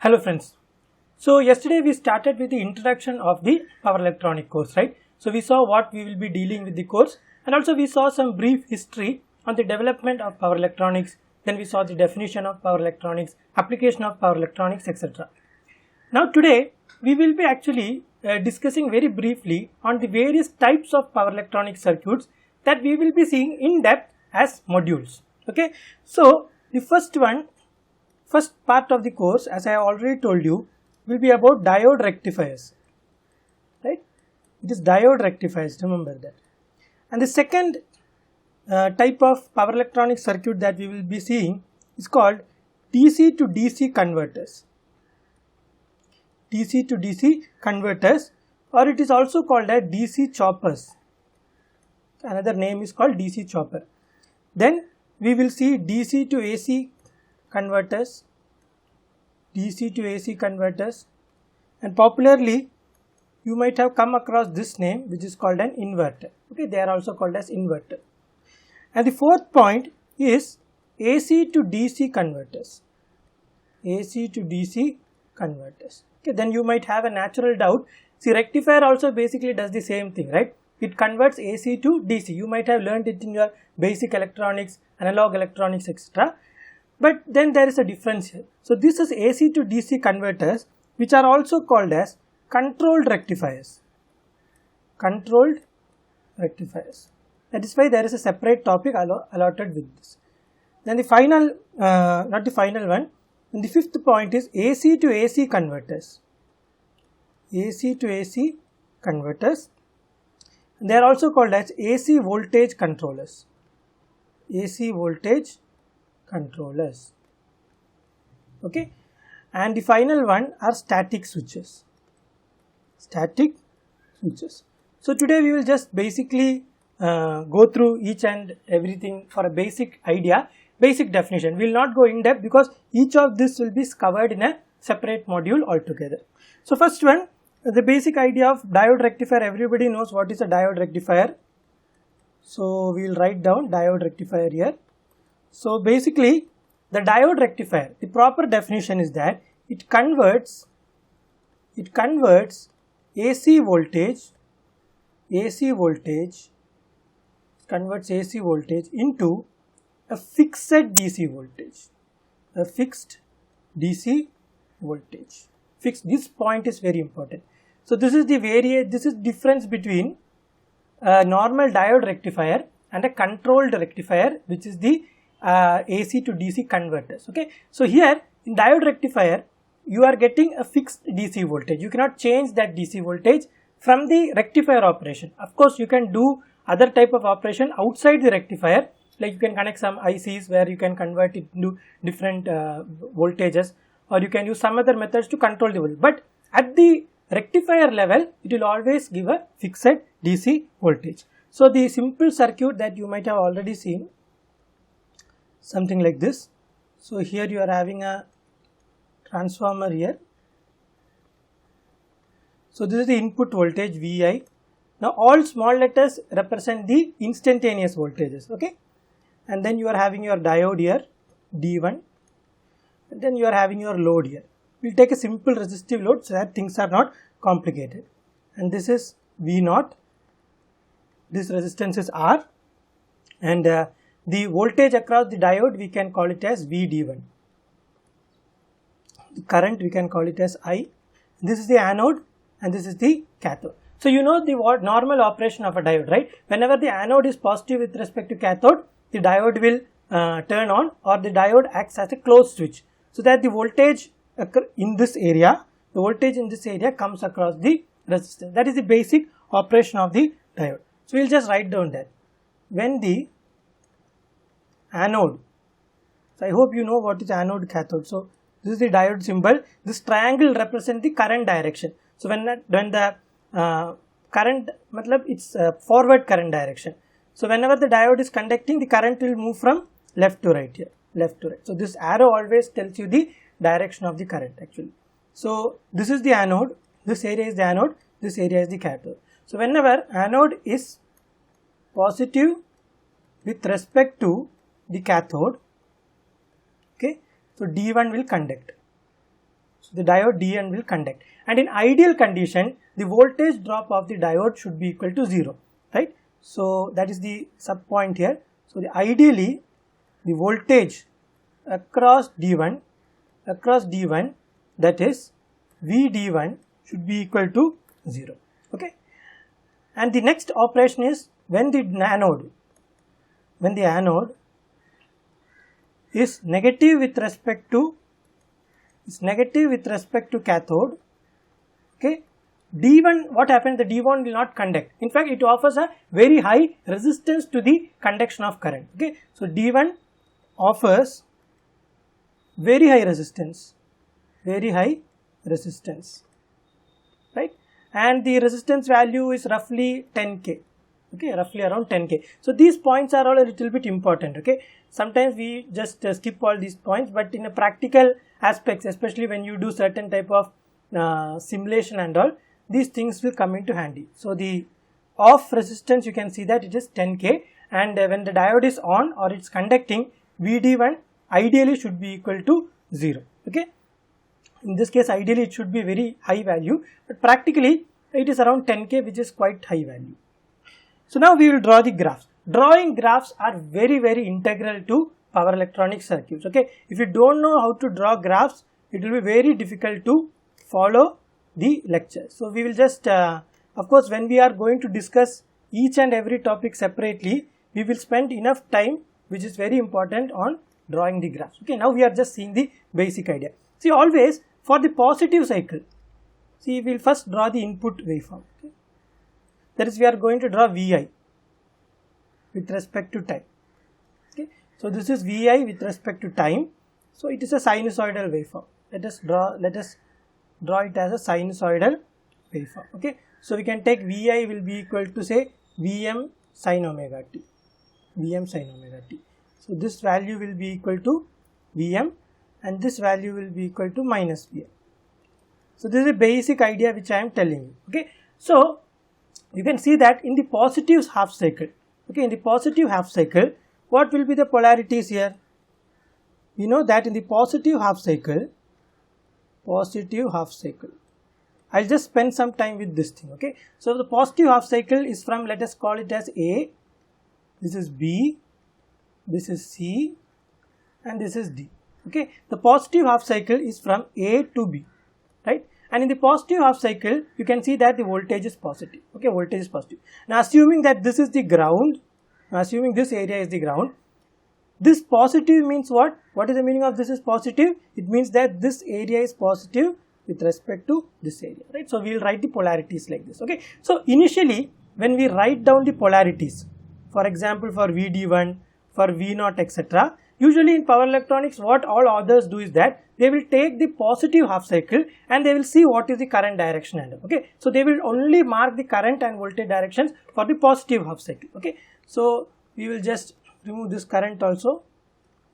Hello friends. So yesterday we started with the introduction of the power electronic course, right? So we saw what we will be dealing with the course, and also we saw some brief history on the development of power electronics. Then we saw the definition of power electronics, application of power electronics, etc. Now today we will be actually discussing very briefly on the various types of power electronic circuits that we will be seeing in depth as modules. Okay, so the first part of the course, as I already told you, will be about diode rectifiers, right? It is diode rectifiers, remember that. And the second type of power electronic circuit that we will be seeing is called DC to DC converters. DC to DC converters, or it is also called as DC choppers. Another name is called DC chopper. Then we will see DC to AC converters, DC to AC converters, and popularly you might have come across this name, which is called an inverter. Okay, they are also called as inverter. And the fourth point is AC to DC converters. AC to DC converters. Okay, then you might have a natural doubt. See, rectifier also basically does the same thing, right? It converts AC to DC. You might have learned it in your basic electronics, analog electronics, etc. But then there is a difference here. So this is AC to DC converters, which are also called as controlled rectifiers. Controlled rectifiers. That is why there is a separate topic allotted with this. Then the final, not the final one, and the fifth point is AC to AC converters. AC to AC converters. And they are also called as AC voltage controllers. AC voltage controllers. Okay, and the final one are static switches. Static switches. So today we will just basically go through each and everything for a basic idea, basic definition. We will not go in depth because each of this will be covered in a separate module altogether. So first one, the basic idea of diode rectifier. Everybody knows what is a diode rectifier. So we will write down diode rectifier here. So basically the diode rectifier, the proper definition is that it converts AC voltage into a fixed DC voltage. A fixed DC voltage. Fixed. This point is very important. So this is the difference between a normal diode rectifier and a controlled rectifier, which is the AC to DC converters. Okay, so here in diode rectifier you are getting a fixed DC voltage. You cannot change that DC voltage from the rectifier operation. Of course, you can do other type of operation outside the rectifier, like you can connect some ICs where you can convert it into different voltages, or you can use some other methods to control the voltage. But at the rectifier level, it will always give a fixed DC voltage. So the simple circuit that you might have already seen, something like this. So here you are having a transformer here. So this is the input voltage Vi. Now all small letters represent the instantaneous voltages. Okay, and then you are having your diode here, D1, and then you are having your load here. We will take a simple resistive load so that things are not complicated. And this is V0. This resistance is R, and the voltage across the diode we can call it as VD1. The current we can call it as I. This is the anode and this is the cathode. So you know the normal operation of a diode, right? Whenever the anode is positive with respect to cathode, the diode will turn on, or the diode acts as a closed switch, so that the voltage in this area, comes across the resistance. That is the basic operation of the diode. So we will just write down that. When the anode, so I hope you know what is anode, cathode. So this is the diode symbol. This triangle represents the current direction. So when the current, it's forward current direction. So whenever the diode is conducting, the current will move from left to right here, left to right. So this arrow always tells you the direction of the current actually. So this is the anode, this area is the anode, this area is the cathode. So whenever anode is positive with respect to the cathode, okay, so D1 will conduct. So the diode DN will conduct, and in ideal condition the voltage drop of the diode should be equal to 0, right? So that is the sub point here. So ideally the voltage across D1 that is VD1 should be equal to 0, okay? And the next operation is when the anode is negative with respect to cathode, okay, D1, what happens, the D1 will not conduct. In fact, it offers a very high resistance to the conduction of current, okay. So D1 offers very high resistance, right, and the resistance value is roughly 10k, okay, roughly around 10k. So these points are all a little bit important, okay. Sometimes we just skip all these points, but in a practical aspects, especially when you do certain type of simulation and all, these things will come into handy. So the off resistance, you can see that it is 10k, and when the diode is on or it's conducting, VD1 ideally should be equal to 0, okay. In this case, ideally it should be very high value, but practically it is around 10k, which is quite high value. So now we will draw the graphs. Drawing graphs are very integral to power electronic circuits, okay. If you don't know how to draw graphs, it will be very difficult to follow the lecture. So we will just, of course, when we are going to discuss each and every topic separately, we will spend enough time, which is very important, on drawing the graphs, okay. Now we are just seeing the basic idea. See, always for the positive cycle, see, we will first draw the input waveform, okay. That is, we are going to draw Vi with respect to time, okay. So this is Vi with respect to time. So it is a sinusoidal waveform. Let us draw it as a sinusoidal waveform, okay. So we can take Vi will be equal to, say, Vm sin omega t. So this value will be equal to Vm, and this value will be equal to minus Vm. So this is a basic idea which I am telling you, okay. So you can see that in the positive half cycle, okay, in the positive half cycle, what will be the polarities here? We know that in the positive half cycle, I'll just spend some time with this thing, okay. So the positive half cycle is from, let us call it as A, this is B, this is C, and this is D, okay. The positive half cycle is from A to B, right? And in the positive half cycle, you can see that the voltage is positive, okay, voltage is positive. Now assuming that this is the ground, assuming this area is the ground, this positive means what? What is the meaning of this is positive? It means that this area is positive with respect to this area, right? So we will write the polarities like this, okay. So initially, when we write down the polarities, for example, for VD1, for V0, etc., usually in power electronics, what all authors do is that they will take the positive half cycle and they will see what is the current direction and, okay. So they will only mark the current and voltage directions for the positive half cycle, okay. So we will just remove this current also,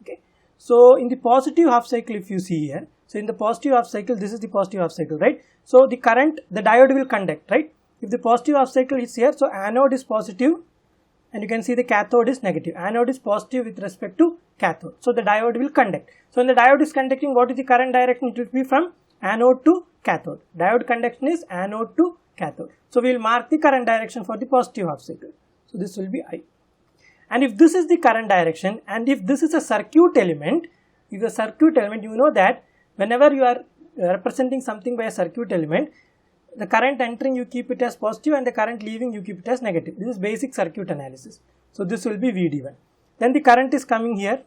okay. So in the positive half cycle, if you see here, so in the positive half cycle, this is the positive half cycle, right? So the current, the diode will conduct, right? If the positive half cycle is here, so anode is positive, and you can see the cathode is negative. Anode is positive with respect to cathode, so the diode will conduct. So when the diode is conducting, what is the current direction? It will be from anode to cathode. Diode conduction is anode to cathode. So we will mark the current direction for the positive half cycle. So this will be I. And if this is the current direction, and if this is a circuit element, you know that whenever you are representing something by a circuit element, the current entering you keep it as positive and the current leaving you keep it as negative. This is basic circuit analysis. So this will be VD1. Then the current is coming here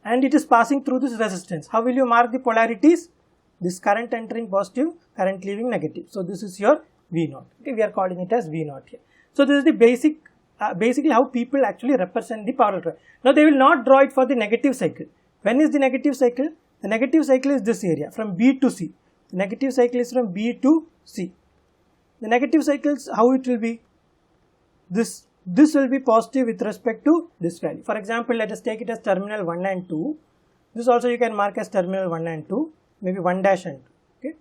and it is passing through this resistance. How will you mark the polarities? This current entering positive, current leaving negative. So this is your V0. Okay, we are calling it as V0 here. So this is the basically how people actually represent the power electronics. Now they will not draw it for the negative cycle. When is the negative cycle? The negative cycle is this area from B to C. The negative cycle is from B to C. The negative cycles, how it will be? This will be positive with respect to this value. For example, let us take it as terminal 1 and 2. This also you can mark as terminal 1 and 2, maybe 1 dash and 2. Okay.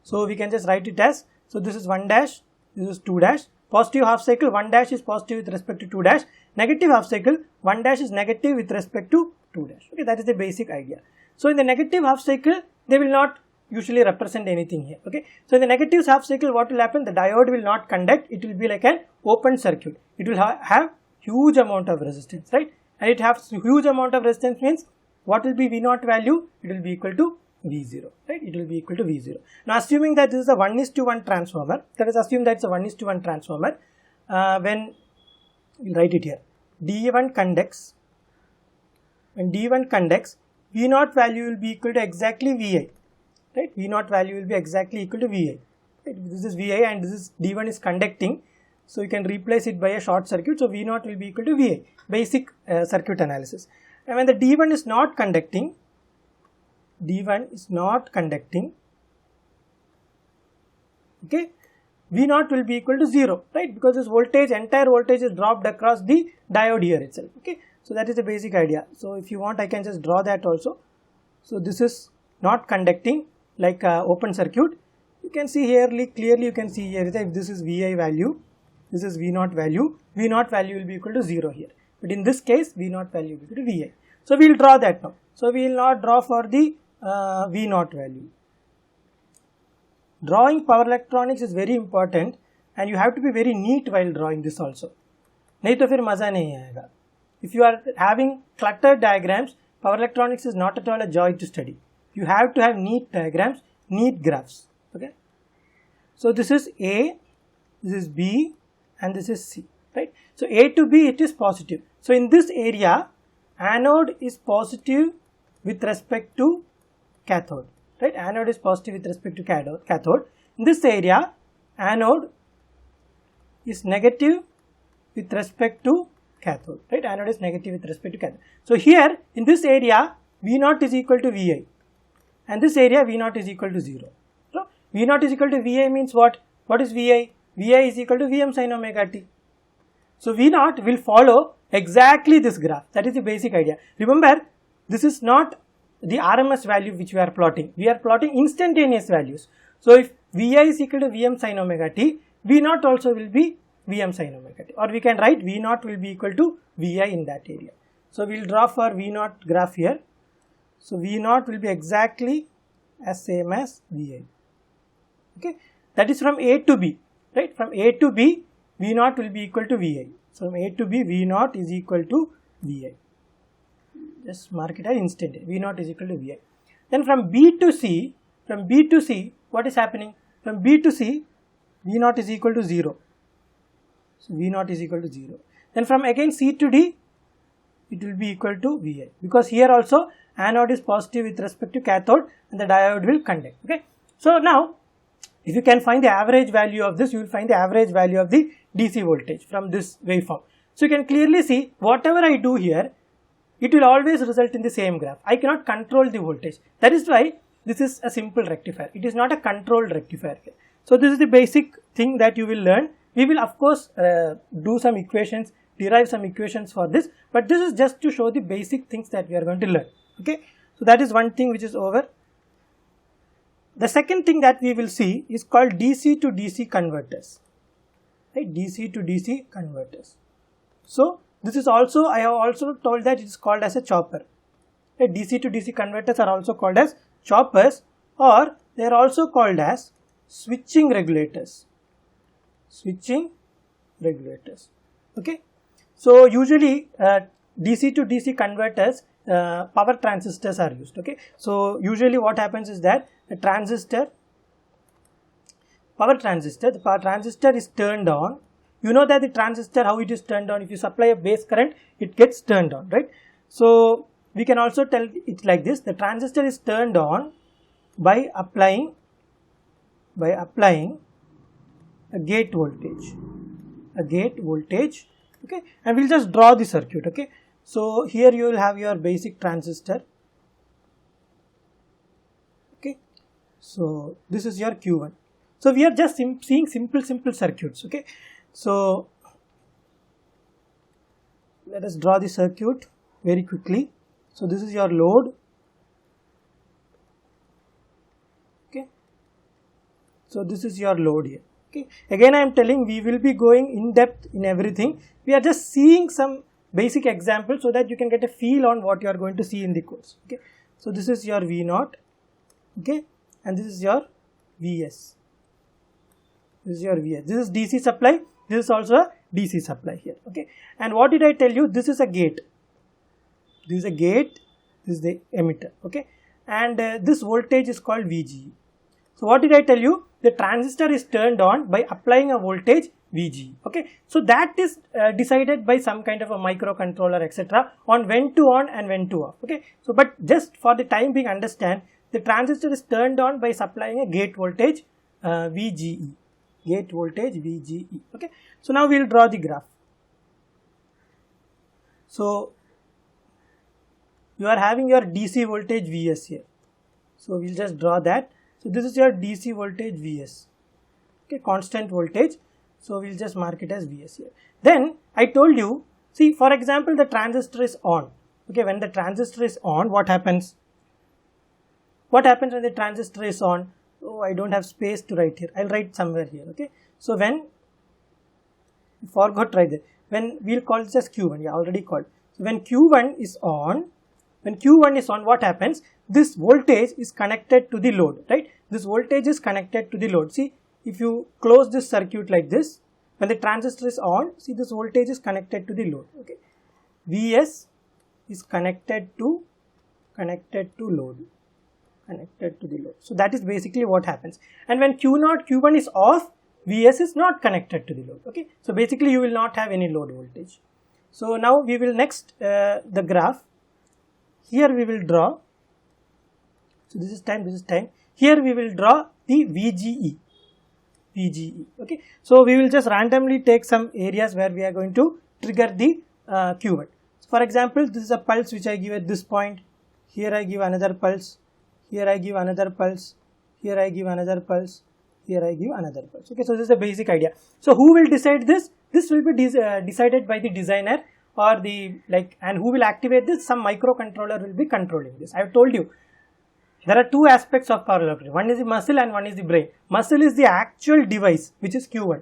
So we can just write it as, so this is 1 dash, this is 2 dash. Positive half cycle, 1 dash is positive with respect to 2 dash. Negative half cycle, 1 dash is negative with respect to 2 dash. Okay, that is the basic idea. So in the negative half cycle, they will not usually represent anything here. Okay, so in the negative half cycle, what will happen? The diode will not conduct. It will be like an open circuit. It will have huge amount of resistance, right? And it has huge amount of resistance means what will be V0 value? It will be equal to V0, right? It will be equal to V0. Now assuming that this is a 1:1 transformer, let us assume that it's a 1:1 transformer. When we'll write it here, D1 conducts. When D1 conducts, V0 value will be equal to exactly Vi, right? V0 value will be exactly equal to Vi. Right? This is Vi and this is D1 is conducting, so you can replace it by a short circuit. So V0 will be equal to Vi. Basic circuit analysis. And when the D1 is not conducting, okay, V0 will be equal to 0, right? Because this voltage, entire voltage is dropped across the diode here itself. Okay, so that is the basic idea. So if you want, I can just draw that also. So this is not conducting, like open circuit. You can see here clearly. You can see here that if this is Vi value, this is V0 value. V0 value will be equal to 0 here. But in this case, V0 value will be equal to Vi. So we will draw that now. So we will not draw for the V0 value. Drawing power electronics is very important, and you have to be very neat while drawing this also. नहीं तो फिर मजा नहीं आएगा. If you are having cluttered diagrams, power electronics is not at all a joy to study. You have to have neat diagrams, neat graphs. Okay. So this is A, this is B, and this is C. Right. So A to B, it is positive. So in this area, anode is positive with respect to cathode. Right, anode is positive with respect to cathode. In this area, anode is negative with respect to cathode. Right, anode is negative with respect to cathode. So here in this area, V0 is equal to Vi, and this area V0 is equal to 0. So V0 is equal to Vi means what? What is Vi? Vi is equal to Vm sin omega t. So V0 will follow exactly this graph. That is the basic idea. Remember, this is not the RMS value which we are plotting. We are plotting instantaneous values. So if Vi is equal to Vm sin omega t, V0 also will be Vm sin omega t. Or we can write V0 will be equal to Vi in that area. So we will draw for V0 graph here. So V0 will be exactly as same as Vi. Okay, that is from A to B. Right, from A to B, V0 will be equal to Vi. So from A to B, V0 is equal to Vi. Just mark it as instant. V0 is equal to Vi. Then from B to C, what is happening? From B to C, V0 is equal to 0. So V0 is equal to 0. Then from again C to D, it will be equal to Vi. Because here also anode is positive with respect to cathode and the diode will conduct. Okay. So now, if you can find the average value of this, you will find the average value of the DC voltage from this waveform. So you can clearly see whatever I do here, it will always result in the same graph. I cannot control the voltage. That is why this is a simple rectifier. It is not a controlled rectifier. So this is the basic thing that you will learn. We will of course do some equations, derive some equations for this, but this is just to show the basic things that we are going to learn. Okay. So that is one thing which is over. The second thing that we will see is called DC to DC converters. Right? DC to DC converters. So this is also, I have also told that it is called as a chopper. Right? DC to DC converters are also called as choppers, or they are also called as switching regulators. Switching regulators. Okay. So usually DC to DC converters, power transistors are used. Okay. So usually what happens is that the power transistor is turned on. You know that the transistor, how it is turned on, if you supply a base current, it gets turned on, right? So we can also tell it like this: the transistor is turned on by applying a gate voltage, okay, and we'll just draw the circuit. Okay, so here you will have your basic transistor. Okay, so this is your Q1. So we are just seeing simple circuits. Okay, so let us draw the circuit very quickly. So this is your load. Okay, so this is your load here. Okay, again I am telling, we will be going in depth in everything. We are just seeing some basic examples so that you can get a feel on what you are going to see in the course. Okay, so this is your V0. Okay, and this is your Vs. This is your Vs. This is DC supply. This is also a DC supply here. Okay. And what did I tell you? This is a gate. This is a gate. This is the emitter. Okay. And this voltage is called VGE. So what did I tell you? The transistor is turned on by applying a voltage VGE. Okay. So that is decided by some kind of a microcontroller, etc., on when to on and when to off. Okay. So but just for the time being, understand the transistor is turned on by supplying a gate voltage VGE. Gate voltage VGE. Okay. So now we will draw the graph. So you are having your DC voltage Vs here. So we will just draw that. So this is your DC voltage Vs. Okay, constant voltage. So we will just mark it as Vs here. Then I told you, see, for example, the transistor is on. Okay, when the transistor is on, what happens? What happens when the transistor is on? Oh, I don't have space to write here. I'll write somewhere here. Okay. So when, forgot right there. When we'll call this as Q1. Yeah, already called. So when Q1 is on, what happens? This voltage is connected to the load, right? This voltage is connected to the load. See, if you close this circuit like this, when the transistor is on, see, this voltage is connected to the load. Okay. Vs is connected to load. Connected to the load. So that is basically what happens. And when Q1 is off, Vs is not connected to the load. Okay. So basically you will not have any load voltage. So now we will next the graph. Here we will draw. So this is time. Here we will draw the VGE. Okay. So we will just randomly take some areas where we are going to trigger the Q1. So for example, this is a pulse which I give at this point. Here I give another pulse. Here I give another pulse. Here I give another pulse. Here I give another pulse. Okay. So this is the basic idea. So who will decide this? This will be decided by the designer, or and who will activate this? Some microcontroller will be controlling this. I have told you there are two aspects of power electronics. One is the muscle and one is the brain. Muscle is the actual device, which is Q1,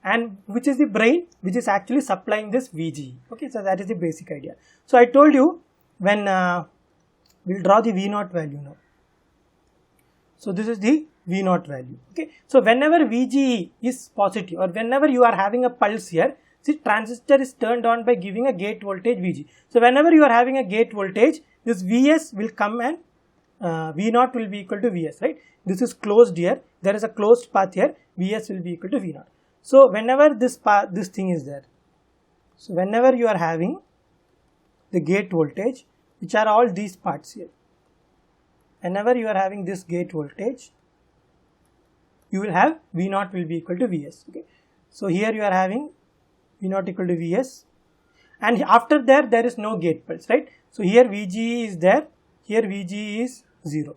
and which is the brain, which is actually supplying this VGE. Okay, so that is the basic idea. So I told you when we'll draw the V0 value now. So this is the V0 value. Okay, so whenever VGE is positive, or whenever you are having a pulse here, see, transistor is turned on by giving a gate voltage VG. So whenever you are having a gate voltage, this Vs will come and V0 will be equal to Vs, right? This is closed here. There is a closed path here. Vs will be equal to V0. So whenever this thing is there, so whenever you are having the gate voltage, which are all these parts here, whenever you are having this gate voltage, you will have V0 will be equal to Vs. Okay. So here you are having V0 equal to Vs, and after there is no gate pulse, right? So here VGE is there, here VGE is 0,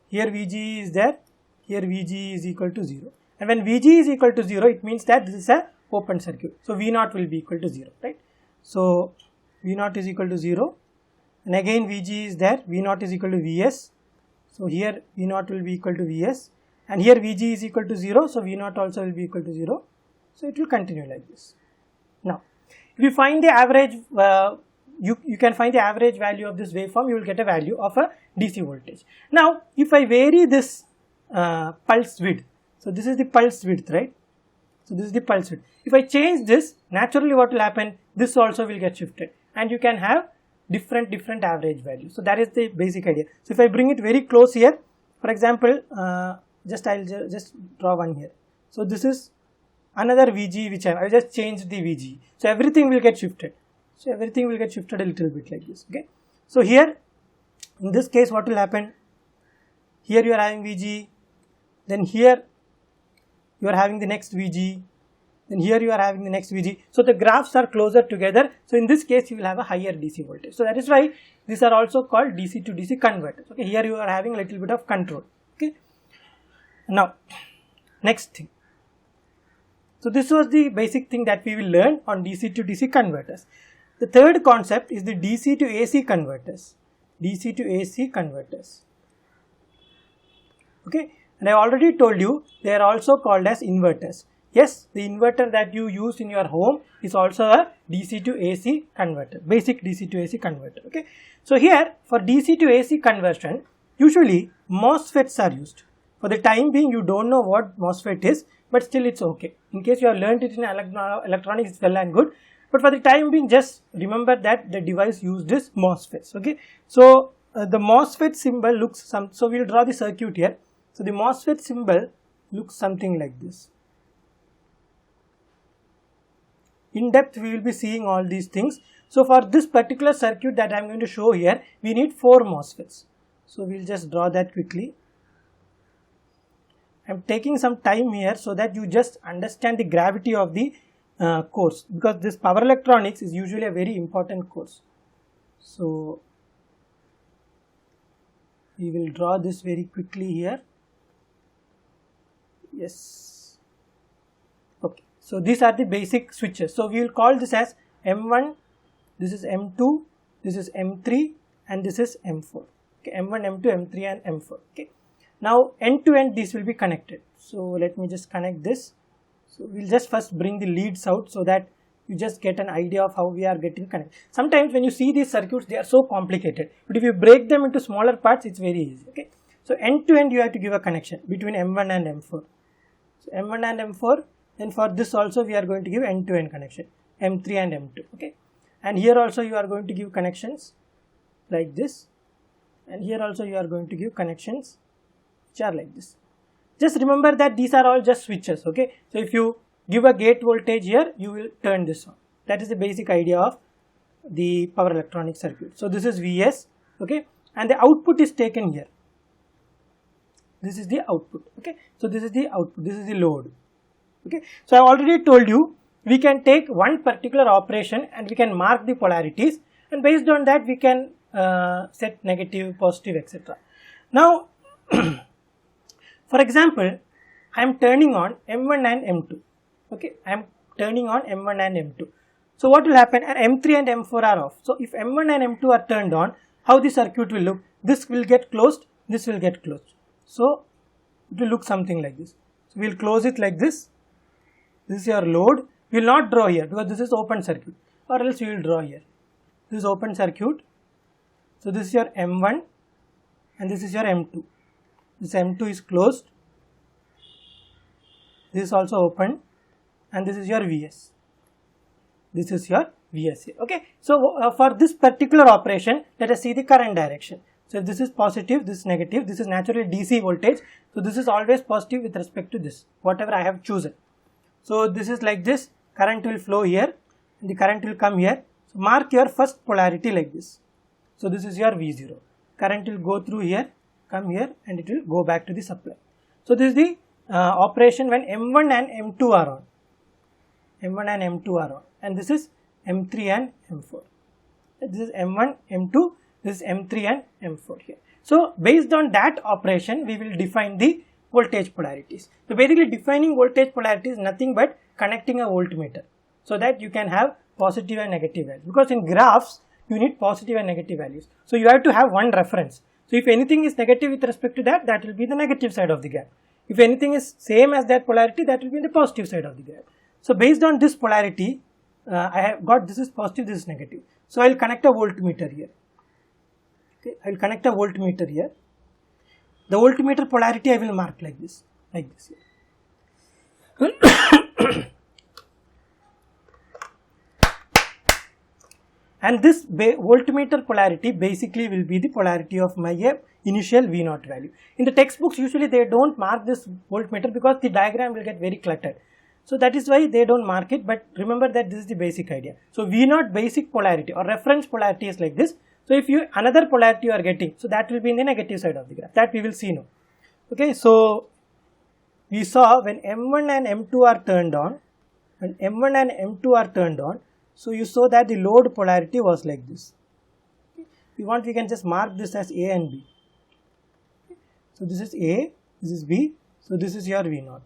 here VGE is there, here VGE is equal to 0, and when VGE is equal to 0, it means that this is a open circuit. So V0 will be equal to 0, right? So V0 is equal to 0, and again VGE is there, V0 is equal to Vs. So here V0 will be equal to Vs, and here VGE is equal to 0, so V0 also will be equal to 0. So it will continue like this. Now, if you find the average, you can find the average value of this waveform, you will get a value of a DC voltage. Now, if I vary this pulse width, so this is the pulse width, right? So this is the pulse width. If I change this, naturally what will happen? This also will get shifted, and you can have different average values. So that is the basic idea. So if I bring it very close here, for example, I'll just draw one here. So this is another VG which I just changed the VG. So everything will get shifted. So everything will get shifted a little bit like this. Okay. So here, in this case, what will happen? Here you are having VG, then here you are having the next VG, then here you are having the next VG. So the graphs are closer together. So in this case, you will have a higher DC voltage. So that is why these are also called DC to DC converters. Okay. Here you are having a little bit of control. Okay. Now, next thing. So this was the basic thing that we will learn on DC to DC converters. The third concept is the DC to AC converters. DC to AC converters. Okay, and I already told you they are also called as inverters. Yes, the inverter that you use in your home is also a DC to AC converter, basic DC to AC converter. Okay, so here for DC to AC conversion, usually MOSFETs are used. For the time being, you don't know what MOSFET is, but still it's okay. In case you have learned it in electronics, it's well and good. But for the time being, just remember that the device used is MOSFETs. Okay. So the MOSFET symbol looks so we'll draw the circuit here. So the MOSFET symbol looks something like this. In depth, we will be seeing all these things. So for this particular circuit that I am going to show here, we need 4 MOSFETs. So we'll just draw that quickly. I am taking some time here so that you just understand the gravity of the course, because this power electronics is usually a very important course. So we will draw this very quickly here. Yes. Okay. So these are the basic switches. So we will call this as M1, this is M2, this is M3, and this is M4. Okay. M1, M2, M3, and M4. Okay. Now end to end these will be connected. So let me just connect this. So we'll just first bring the leads out so that you just get an idea of how we are getting connected. Sometimes when you see these circuits, they are so complicated, but if you break them into smaller parts, it's very easy. Okay. So end to end you have to give a connection between M1 and M4. So M1 and M4, then for this also we are going to give end to end connection, M3 and M2. Okay. And here also you are going to give connections like this, and here also you are going to give connections which are like this. Just remember that these are all just switches. Okay. So if you give a gate voltage here, you will turn this on. That is the basic idea of the power electronic circuit. So this is Vs. Okay. And the output is taken here. This is the output. Okay. So this is the output. This is the load. Okay. So I already told you we can take one particular operation and we can mark the polarities, and based on that we can set negative, positive, etc. Now for example, I am turning on M1 and M2. Okay, I am turning on M1 and M2. So what will happen? And M3 and M4 are off. So if M1 and M2 are turned on, how the circuit will look? This will get closed, this will get closed. So it will look something like this. So we will close it like this. This is your load. We will not draw here because this is open circuit, or else we will draw here. This is open circuit. So this is your M1 and this is your M2. This M2 is closed. This is also open, and this is your Vs. This is your Vs here. Okay. So for this particular operation, let us see the current direction. So if this is positive, this is negative. This is naturally DC voltage. So this is always positive with respect to this, whatever I have chosen. So this is like this. Current will flow here, and the current will come here. So mark your first polarity like this. So this is your V0. Current will go through here, come here, and it will go back to the supply. So this is the operation when M1 and M2 are on. M1 and M2 are on, and this is M3 and M4. This is M1, M2, this is M3 and M4 here. So based on that operation, we will define the voltage polarities. So basically defining voltage polarity is nothing but connecting a voltmeter so that you can have positive and negative values, because in graphs you need positive and negative values. So you have to have one reference. So if anything is negative with respect to that, that will be the negative side of the graph. If anything is same as that polarity, that will be the positive side of the graph. So based on this polarity, I have got this is positive, this is negative. So I will connect a voltmeter here. Okay, I will connect a voltmeter here. The voltmeter polarity I will mark like this here. And this voltmeter polarity basically will be the polarity of my initial V0 value. In the textbooks, usually they don't mark this voltmeter because the diagram will get very cluttered. So that is why they don't mark it, but remember that this is the basic idea. So V0 basic polarity or reference polarity is like this. So if you another polarity you are getting, so that will be in the negative side of the graph. That we will see now. Okay, so we saw when M1 and M2 are turned on, when M1 and M2 are turned on, so you saw that the load polarity was like this. If you want, we can just mark this as A and B. So this is A, this is B, so this is your V0.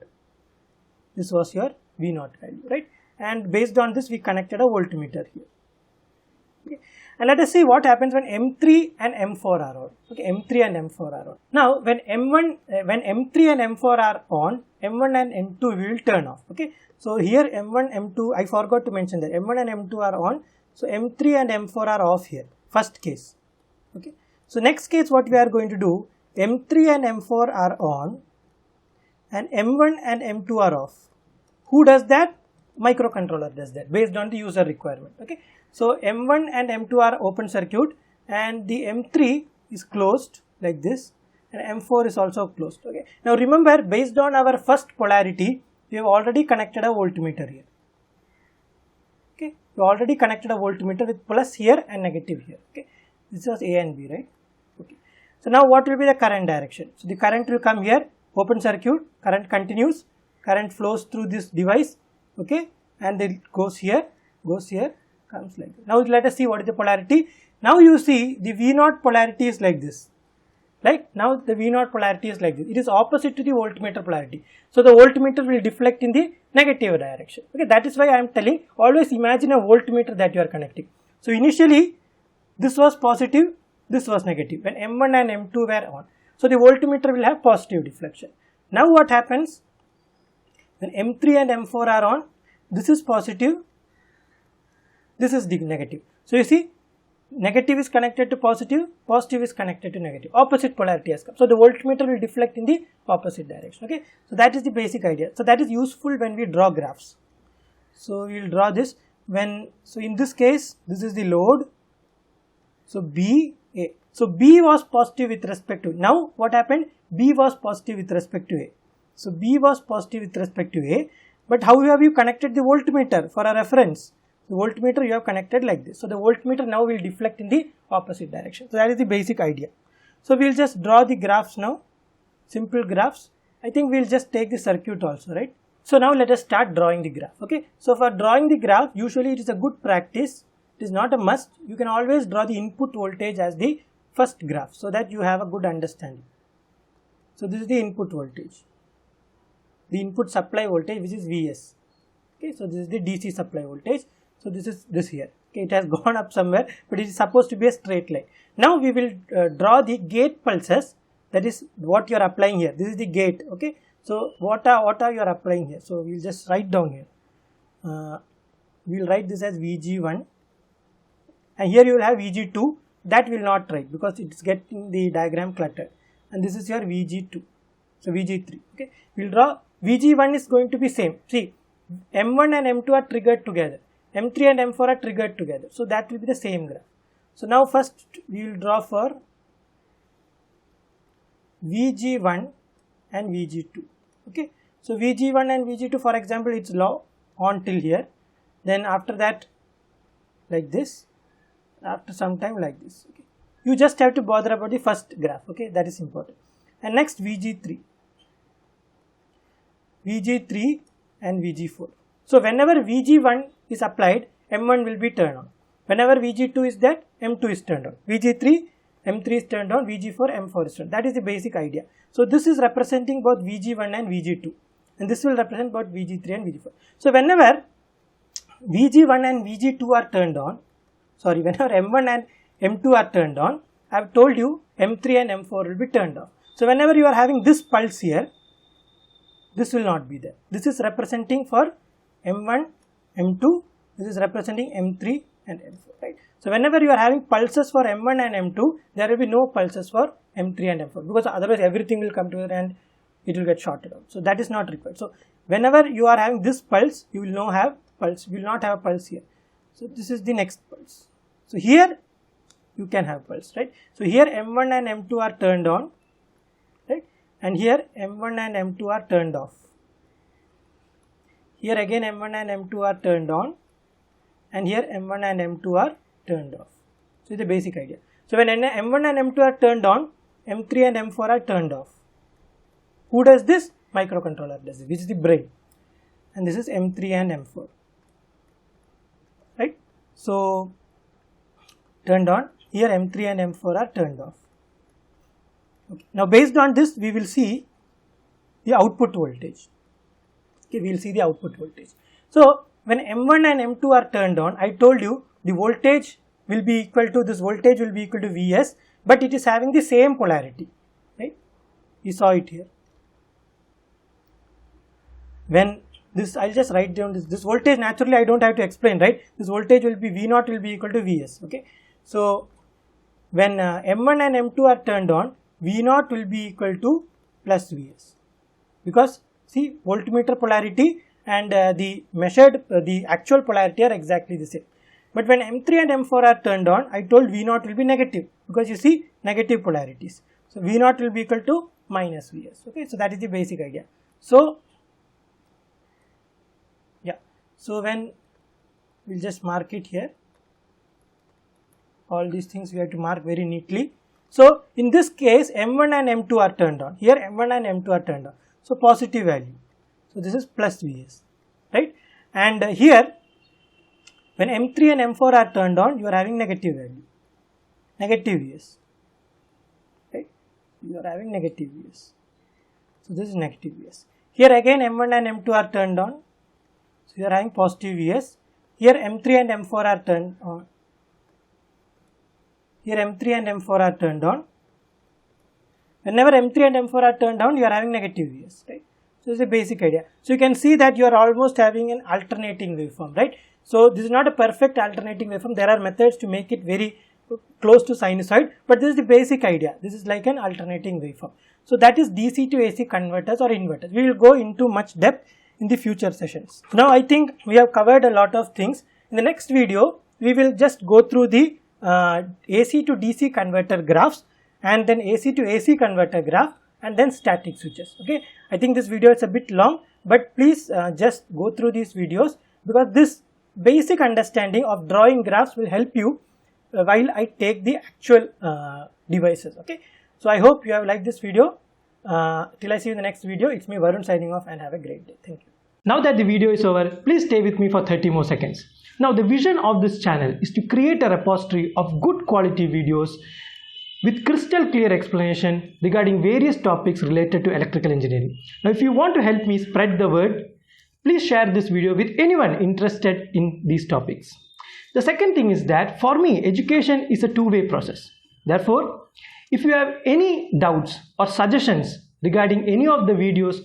This was your V0 value, right? And based on this, we connected a voltmeter here. Okay. And let us see what happens when M3 and M4 are on. Okay, M3 and M4 are on. Now, when M3 and M4 are on, M1 and M2 will turn off. Okay, so here M1, M2, I forgot to mention that M1 and M2 are on. So M3 and M4 are off here. First case. Okay, so next case, what we are going to do? M3 and M4 are on. and M1 and M2 are off. Who does that? Microcontroller does that based on the user requirement. Okay, so M1 and M2 are open circuit and the M3 is closed like this and M4 is also closed. Okay, now remember, based on our first polarity, we have already connected a voltmeter here. Okay, we already connected a voltmeter with plus here and negative here. Okay, this was A and B, right? Okay, so now what will be the current direction? So the current will come here, open circuit, current continues, current flows through this device. Okay, and it goes here, comes like this. Now let us see what is the polarity. Now you see the V0 polarity is like this. Right, now the V0 polarity is like this. It is opposite to the voltmeter polarity. So the voltmeter will deflect in the negative direction. Okay, that is why I am telling, always imagine a voltmeter that you are connecting. So initially this was positive, this was negative when M1 and M2 were on. So the voltmeter will have positive deflection. Now what happens? When M3 and M4 are on, this is positive, this is negative. So you see, negative is connected to positive, positive is connected to negative, opposite polarity has come. So the voltmeter will deflect in the opposite direction. Okay, so that is the basic idea. So that is useful when we draw graphs. So we will draw this when, so in this case, this is the load. So B, A. So B was positive with respect to, now what happened? B was positive with respect to A. So B was positive with respect to A, but how have you connected the voltmeter for a reference? The voltmeter you have connected like this. So the voltmeter now will deflect in the opposite direction. So that is the basic idea. So we will just draw the graphs now, simple graphs. I think we will just take the circuit also, right? So now let us start drawing the graph. Okay. So for drawing the graph, usually it is a good practice. It is not a must. You can always draw the input voltage as the first graph so that you have a good understanding. So this is the input voltage, the input supply voltage, which is Vs. Okay, so this is the DC supply voltage. So this is this here. Okay, it has gone up somewhere, but it is supposed to be a straight line. Now we will draw the gate pulses. That is what you are applying here. This is the gate. Okay, so what are you are applying here? So we will just write down here. We will write this as VG1, and here you will have VG2. That will not write because it is getting the diagram cluttered. And this is your VG2. So VG3. Okay, we will draw. VG1 is going to be same. See, M1 and M2 are triggered together. M3 and M4 are triggered together. So that will be the same graph. So now first we will draw for VG1 and VG2. Okay. So VG1 and VG2, for example, it's low on till here. Then after that, like this. After some time, like this. Okay. You just have to bother about the first graph. Okay, that is important. And next VG3. VG3 and VG4. So whenever VG1 is applied, M1 will be turned on. Whenever VG2 is there, M2 is turned on. VG3, M3 is turned on. VG4, M4 is turned on. That is the basic idea. So this is representing both VG1 and VG2. And this will represent both VG3 and VG4. So whenever VG1 and VG2 are turned on, whenever M1 and M2 are turned on, I have told you M3 and M4 will be turned off. So whenever you are having this pulse here, this will not be there. This is representing for M1, M2, this is representing M3 and M4, right? So whenever you are having pulses for M1 and M2, there will be no pulses for M3 and M4 because otherwise everything will come together and it will get shorted out. So that is not required. So whenever you are having this pulse, you will not have pulse. You will not have a pulse here. So this is the next pulse. So here you can have pulse, right? So here M1 and M2 are turned on, right? And here M1 and M2 are turned off. Here again M1 and M2 are turned on, and here M1 and M2 are turned off. So the basic idea. So when M1 and M2 are turned on, M3 and M4 are turned off. Who does this? Microcontroller does it, which is the brain. And this is M3 and M4. Right? So turned on. Here M3 and M4 are turned off. Okay. Now based on this, we will see the output voltage. Okay, we will see the output voltage. So when M1 and M2 are turned on, I told you the voltage will be equal to, this voltage will be equal to Vs, but it is having the same polarity, right? You saw it here. When this, I'll just write down this voltage, naturally I don't have to explain, right? This voltage will be V0 will be equal to Vs, okay? So when M1 and M2 are turned on, V0 will be equal to plus Vs, because see, voltmeter polarity and the measured the actual polarity are exactly the same. But when M3 and M4 are turned on, I told V0 will be negative because you see negative polarities. So V0 will be equal to minus Vs. Okay, so that is the basic idea. So yeah, so when we'll just mark it here, all these things we have to mark very neatly. So in this case, M1 and M2 are turned on. Here M1 and M2 are turned on. So positive value. So this is plus Vs, right? And here when M3 and M4 are turned on, you are having negative value, negative Vs, right? You are having negative Vs. So this is negative Vs. Here again M1 and M2 are turned on. So you are having positive Vs. Here M3 and M4 are turned on. Here M3 and M4 are turned on. Whenever M3 and M4 are turned on, you are having negative Vs, right? So this is a basic idea. So you can see that you are almost having an alternating waveform, right? So this is not a perfect alternating waveform. There are methods to make it very close to sinusoid, but this is the basic idea. This is like an alternating waveform. So that is DC to AC converters or inverters. We will go into much depth in the future sessions. Now I think we have covered a lot of things. In the next video, we will just go through the AC to DC converter graphs and then AC to AC converter graph and then static switches. Okay, I think this video is a bit long, but please just go through these videos because this basic understanding of drawing graphs will help you while I take the actual devices. Okay, so I hope you have liked this video. Till I see you in the next video, it's me Varun signing off and have a great day. Thank you. Now that the video is over, please stay with me for 30 more seconds. Now the vision of this channel is to create a repository of good quality videos with crystal clear explanation regarding various topics related to electrical engineering. Now if you want to help me spread the word, please share this video with anyone interested in these topics. The second thing is that for me, education is a two-way process. Therefore, if you have any doubts or suggestions regarding any of the videos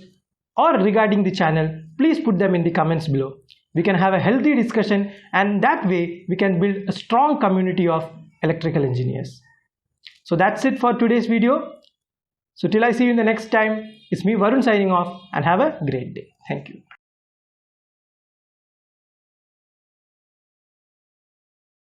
or regarding the channel, please put them in the comments below. We can have a healthy discussion and that way we can build a strong community of electrical engineers. So that's it for today's video. So till I see you in the next time, it's me Varun signing off and have a great day. Thank you.